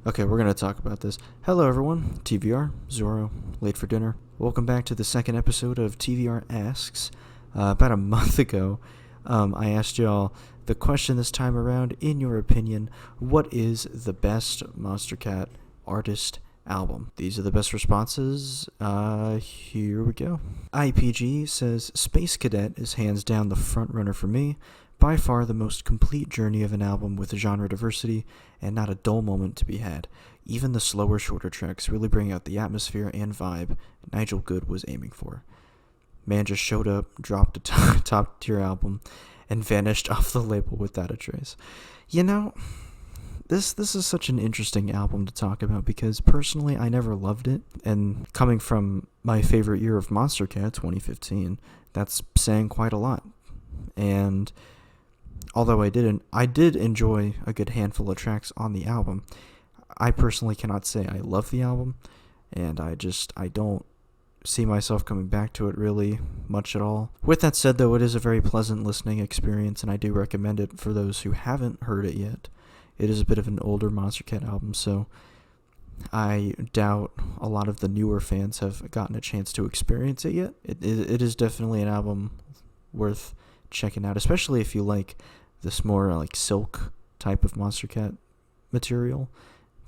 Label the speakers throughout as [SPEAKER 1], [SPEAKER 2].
[SPEAKER 1] Okay, we're gonna talk about this. Hello, everyone. TVR, Xorro, late for dinner. Welcome back to the second episode of TVR Asks. About a month ago, I asked y'all the question this time around. In your opinion, what is the best Monstercat artist album? These are the best responses. Here we go. IPG says Space Cadet is hands down the front runner for me. By far the most complete journey of an album with genre diversity and not a dull moment to be had. Even the slower, shorter tracks really bring out the atmosphere and vibe Nigel Good was aiming for. Man just showed up, dropped a top tier album, and vanished off the label without a trace. You know, this is such an interesting album to talk about because personally I never loved it, and coming from my favorite year of Monstercat, 2015, that's saying quite a lot. And although I did enjoy a good handful of tracks on the album, I personally cannot say I love the album, and I don't see myself coming back to it really much at all. With that said, though, it is a very pleasant listening experience, and I do recommend it for those who haven't heard it yet. It is a bit of an older Monstercat album, so I doubt a lot of the newer fans have gotten a chance to experience it yet. It is definitely an album worth checking out, especially if you like this more like silk type of Monstercat material.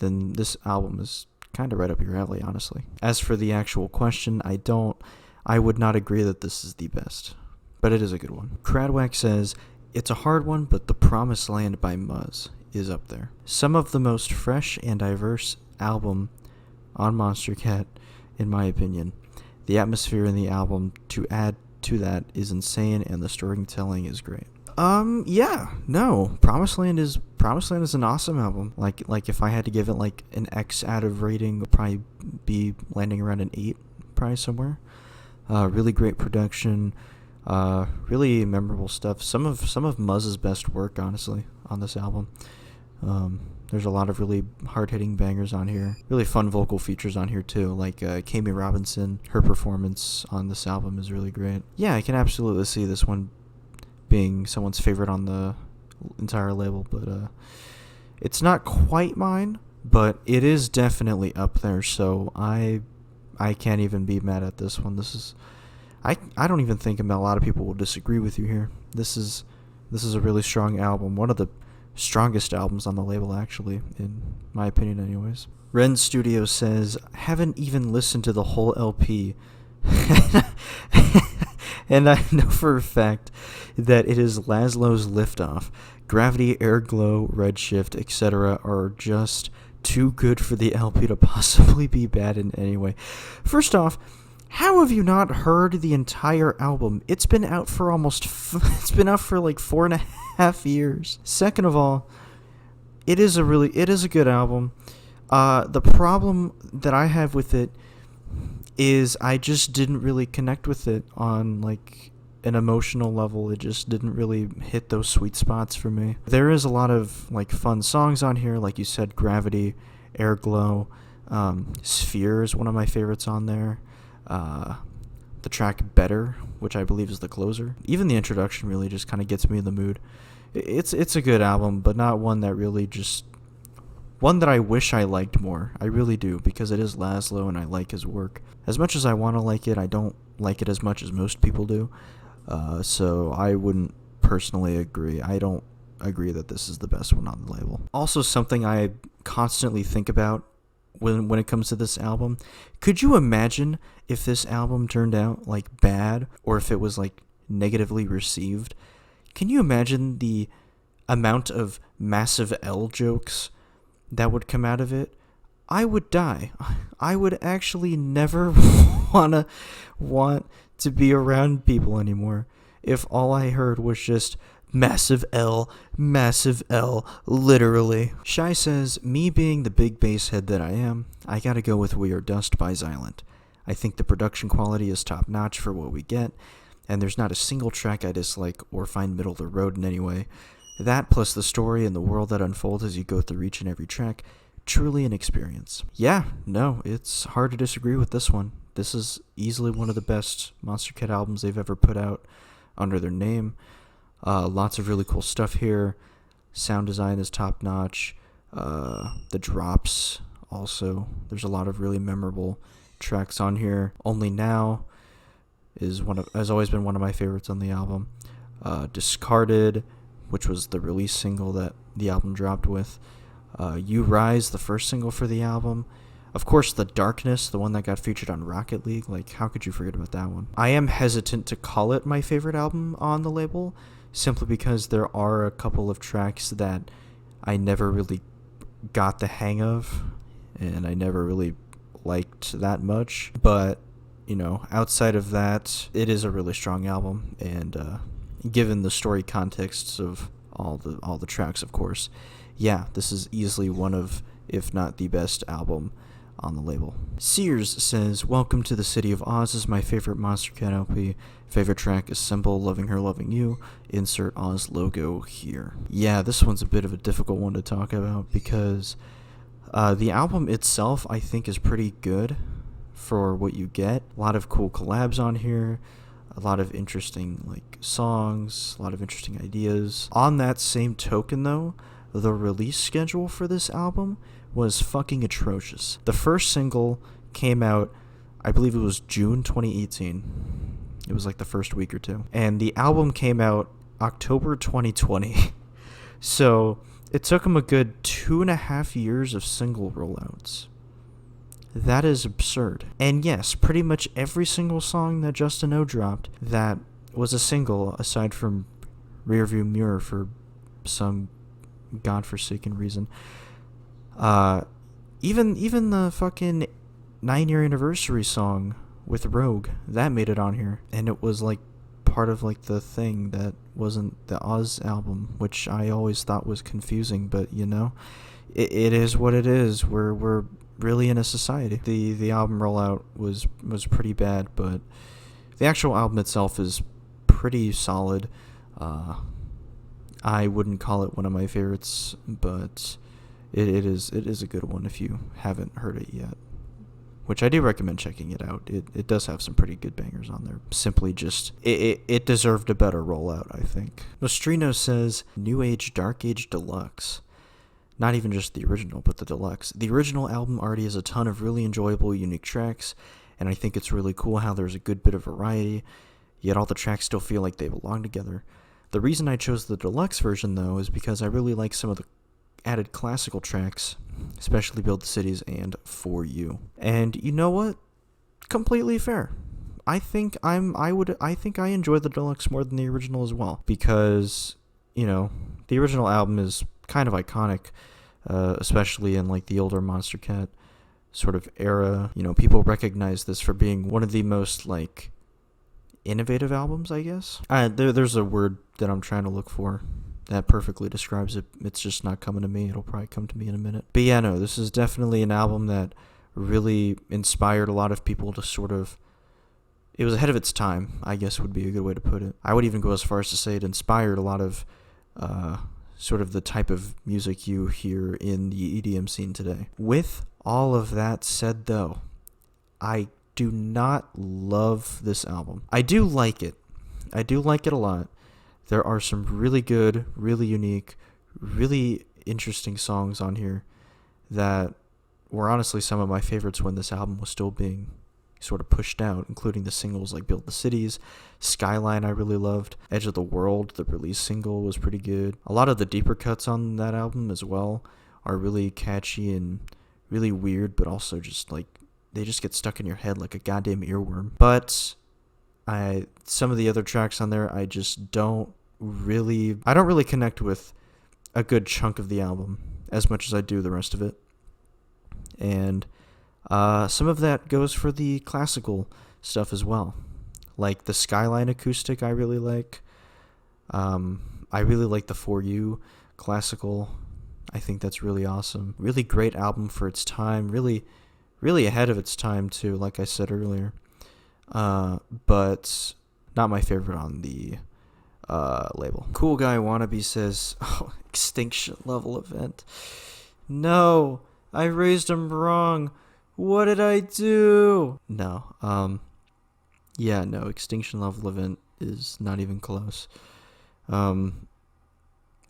[SPEAKER 1] Then this album is kind of right up your alley, honestly. As for the actual question, I would not agree that this is the best, but it is a good one. Cradwack says, it's a hard one, but The Promised Land by Muzz is up there. Some of the most fresh and diverse album on Monstercat, in my opinion. The atmosphere in the album, to add to that, is insane, and the storytelling is great. Promised Land is an awesome album. Like if I had to give it like an X out of rating, it would probably be landing around an 8, probably somewhere. Really great production, really memorable stuff. Some of Muzz's best work, honestly, on this album. There's a lot of really hard-hitting bangers on here. Really fun vocal features on here, too. Like Kami Robinson, her performance on this album is really great. Yeah, I can absolutely see this one being someone's favorite on the entire label, but it's not quite mine, but it is definitely up there, so I can't even be mad at this one. I don't even think a lot of people will disagree with you here. This is a really strong album. One of the strongest albums on the label, actually, in my opinion anyways. Ren Studio says, haven't even listened to the whole LP. And I know for a fact that it is Laszlo's Liftoff. Gravity, Airglow, Redshift, etc. are just too good for the LP to possibly be bad in any way. First off, how have you not heard the entire album? It's been out for it's been out for like 4.5 years. Second of all, it is a good album. The problem that I have with it is I just didn't really connect with it on like an emotional level. It just didn't really hit those sweet spots for me. There is a lot of like fun songs on here, like you said, Gravity, Airglow, Sphere is one of my favorites on there. The track Better, which I believe is the closer. Even the introduction really just kind of gets me in the mood. It's a good album, but not one that I wish I liked more. I really do, because it is Laszlo and I like his work. As much as I want to like it, I don't like it as much as most people do. So I wouldn't personally agree. I don't agree that this is the best one on the label. Also, something I constantly think about when it comes to this album, could you imagine if this album turned out like bad, or if it was like negatively received? Can you imagine the amount of massive L jokes that would come out of it? I would die. I would actually never want to be around people anymore if all I heard was just massive L, literally. Shy says, me being the big bass head that I am, I gotta go with We Are Dust by Xylent. I think the production quality is top notch for what we get, and there's not a single track I dislike or find middle of the road in any way. That plus the story and the world that unfolds as you go through each and every track, truly an experience. Yeah, no, it's hard to disagree with this one. This is easily one of the best Monstercat albums they've ever put out under their name. Lots of really cool stuff here. Sound design is top notch. The Drops also. There's a lot of really memorable tracks on here. Only Now has always been one of my favorites on the album. Discarded, which was the release single that the album dropped with. You Rise, the first single for the album. Of course, The Darkness, the one that got featured on Rocket League. Like, how could you forget about that one? I am hesitant to call it my favorite album on the label, simply because there are a couple of tracks that I never really got the hang of, and I never really liked that much. But, outside of that, it is a really strong album, and given the story contexts of all the tracks, of course, yeah, this is easily one of, if not the best album on the label. Sears says, "Welcome to the City of Oz is my favorite Monstercat LP. Favorite track is Symbol, Loving Her, Loving You. Insert Oz logo here." Yeah, this one's a bit of a difficult one to talk about because the album itself, I think, is pretty good for what you get. A lot of cool collabs on here. A lot of interesting songs. A lot of interesting ideas. On that same token, though, the release schedule for this album was fucking atrocious. The first single came out, I believe it was June 2018. It was the first week or two. And the album came out October 2020. So it took them a good 2.5 years of single rollouts. That is absurd. And yes, pretty much every single song that Justin O dropped that was a single, aside from Rearview Mirror for some godforsaken reason, even the fucking 9-year anniversary song with Rogue, that made it on here, and it was part of the thing that wasn't the Oz album, which I always thought was confusing, but it is what it is. We're really in a society. The album rollout was pretty bad, but the actual album itself is pretty solid. I wouldn't call it one of my favorites, but it is a good one if you haven't heard it yet, which I do recommend checking it out. It does have some pretty good bangers on there. Simply just, it deserved a better rollout, I think. Nostrino says, New Age Dark Age Deluxe. Not even just the original, but the deluxe. The original album already has a ton of really enjoyable, unique tracks, and I think it's really cool how there's a good bit of variety, yet all the tracks still feel like they belong together. The reason I chose the deluxe version, though, is because I really like some of the added classical tracks, especially Build the Cities and For You. And you know what? Completely fair. I think I enjoy the deluxe more than the original as well, because the original album is kind of iconic, especially in the older Monstercat sort of era. People recognize this for being one of the most innovative albums, I guess. There's a word that I'm trying to look for that perfectly describes it. It's just not coming to me. It'll probably come to me in a minute. But yeah, no, this is definitely an album that really inspired a lot of people to sort of... It was ahead of its time, I guess would be a good way to put it. I would even go as far as to say it inspired a lot of sort of the type of music you hear in the EDM scene today. With all of that said, though, I do not love this album. I do like it. I do like it a lot. There are some really good, really unique, really interesting songs on here that were honestly some of my favorites when this album was still being sort of pushed out, including the singles like Build the Cities, Skyline I really loved, Edge of the World, the release single, was pretty good. A lot of the deeper cuts on that album as well are really catchy and really weird, but also just they just get stuck in your head like a goddamn earworm. But some of the other tracks on there, I don't really connect with a good chunk of the album as much as I do the rest of it. And some of that goes for the classical stuff as well. Like the Skyline acoustic I really like. I really like the For You classical. I think that's really awesome. Really great album for its time. Really, really ahead of its time too, like I said earlier. But not my favorite on the label. Cool Guy Wannabe says, "Oh, Extinction Level Event. No, I raised him wrong. What did I do?" No. Yeah, no, Extinction Level Event is not even close. I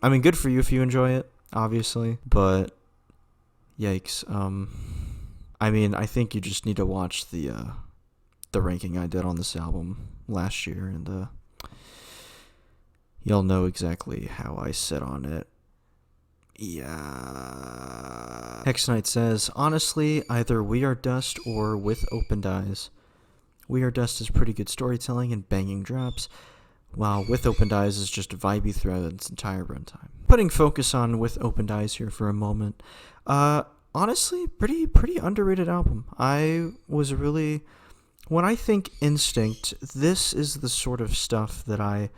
[SPEAKER 1] mean, good for you if you enjoy it, obviously, but Yikes. I mean, I think you just need to watch the ranking I did on this album last year, and you'll know exactly how I sit on it. Yeah. Hex Knight says, honestly, either We Are Dust or With Opened Eyes. We Are Dust is pretty good storytelling and banging drops, while With Opened Eyes is just vibey throughout its entire runtime. Putting focus on With Opened Eyes here for a moment. Honestly, pretty underrated album. When I think Instinct, this is the sort of stuff that I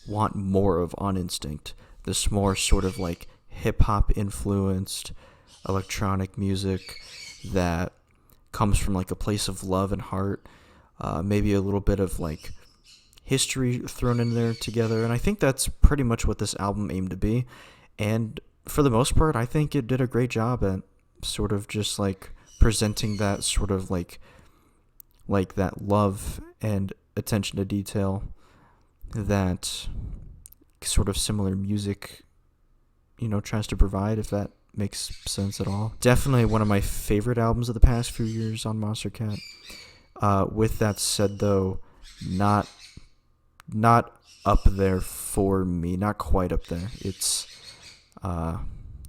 [SPEAKER 1] want more of on Instinct. This more sort of like hip-hop influenced electronic music that comes from like a place of love and heart. Maybe a little bit of like history thrown in there together, and I think that's pretty much what this album aimed to be. And for the most part, I think it did a great job at sort of just like presenting that sort of like that love and attention to detail that sort of similar music, tries to provide, if that makes sense at all. Definitely one of my favorite albums of the past few years on Monstercat. With that said, though, not up there for me, not quite up there. It's a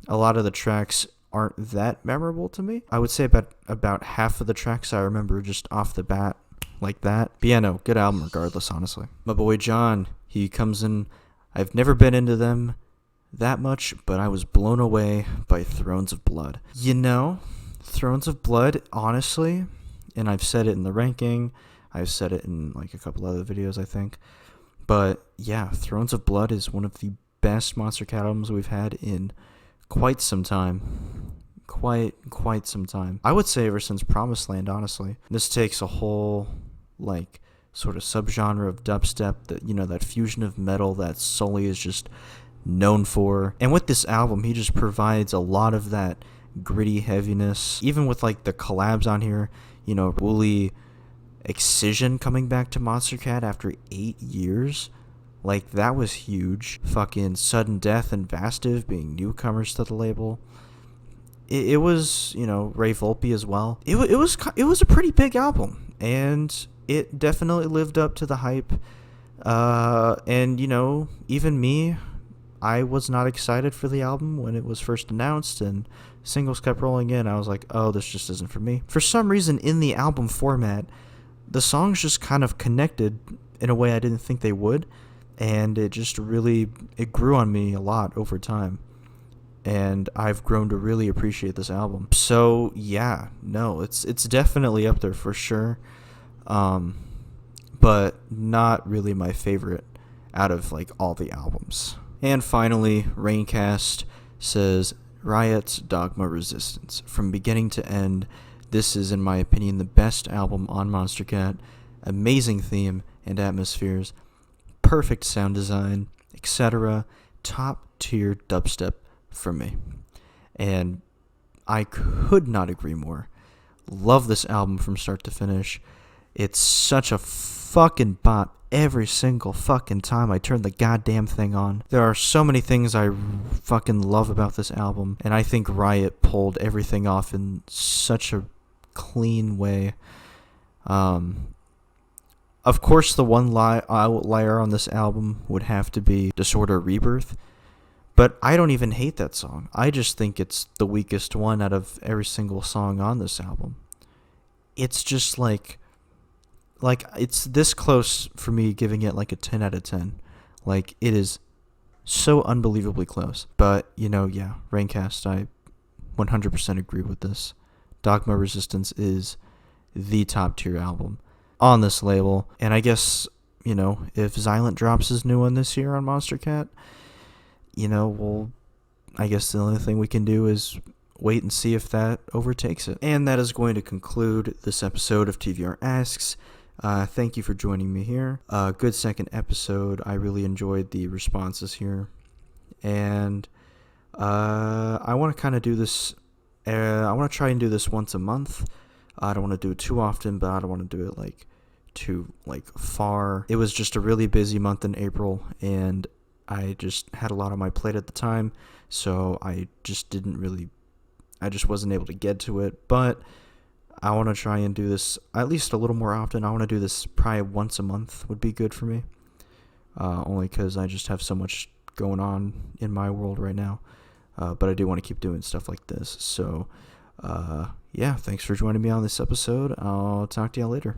[SPEAKER 1] lot of the tracks aren't that memorable to me. I would say about half of the tracks I remember just off the bat like that. But yeah, no, good album regardless, honestly. My boy John, he comes in. I've never been into them that much, but I was blown away by Thrones of Blood. Thrones of Blood, honestly, and I've said it in the ranking, I've said it in like a couple other videos, I think, but yeah, Thrones of Blood is one of the best Monstercat albums we've had in quite some time. Quite some time. I would say ever since Promised Land, honestly. This takes a whole, like, sort of subgenre of dubstep, that fusion of metal that Sully is just known for. And with this album, he just provides a lot of that gritty heaviness. Even with, like, the collabs on here, Wooly Excision coming back to Monstercat after 8 years. Like, that was huge. Fucking Sudden Death and Vastive being newcomers to the label. It was, Ray Volpe as well. It was a pretty big album, and it definitely lived up to the hype. And, even me, I was not excited for the album when it was first announced, and singles kept rolling in. I was like, oh, this just isn't for me. For some reason, in the album format, the songs just kind of connected in a way I didn't think they would. And it grew on me a lot over time. And I've grown to really appreciate this album. So, yeah, no, it's definitely up there for sure. But not really my favorite out of, like, all the albums. And finally, Raincast says, Riot's Dogma Resistance. From beginning to end, this is, in my opinion, the best album on Monstercat. Amazing theme and atmospheres. Perfect sound design, etc. Top tier dubstep for me. And I could not agree more. Love this album from start to finish. It's such a fucking bop every single fucking time I turn the goddamn thing on. There are so many things I fucking love about this album, and I think Riot pulled everything off in such a clean way. Of course, the one outlier on this album would have to be Disorder Rebirth, but I don't even hate that song. I just think it's the weakest one out of every single song on this album. It's just like it's this close for me giving it like a 10 out of 10. Like, it is so unbelievably close. But, yeah, Raincast, I 100% agree with this. Dogma Resistance is the top tier album on this label. And I guess, if Xylent drops his new one this year on Monstercat, well, I guess the only thing we can do is wait and see if that overtakes it. And that is going to conclude this episode of TVR Asks. Thank you for joining me here. Good second episode. I really enjoyed the responses here. And I want to kind of do this. I want to try and do this once a month. I don't want to do it too often, but I don't want to do it too far. It was just a really busy month in April, and I just had a lot on my plate at the time, so I just didn't really I just wasn't able to get to it. But I want to try and do this at least a little more often. I want to do this probably once a month would be good for me. Only because I just have so much going on in my world right now. But I do want to keep doing stuff like this. So, yeah, thanks for joining me on this episode. I'll talk to y'all later.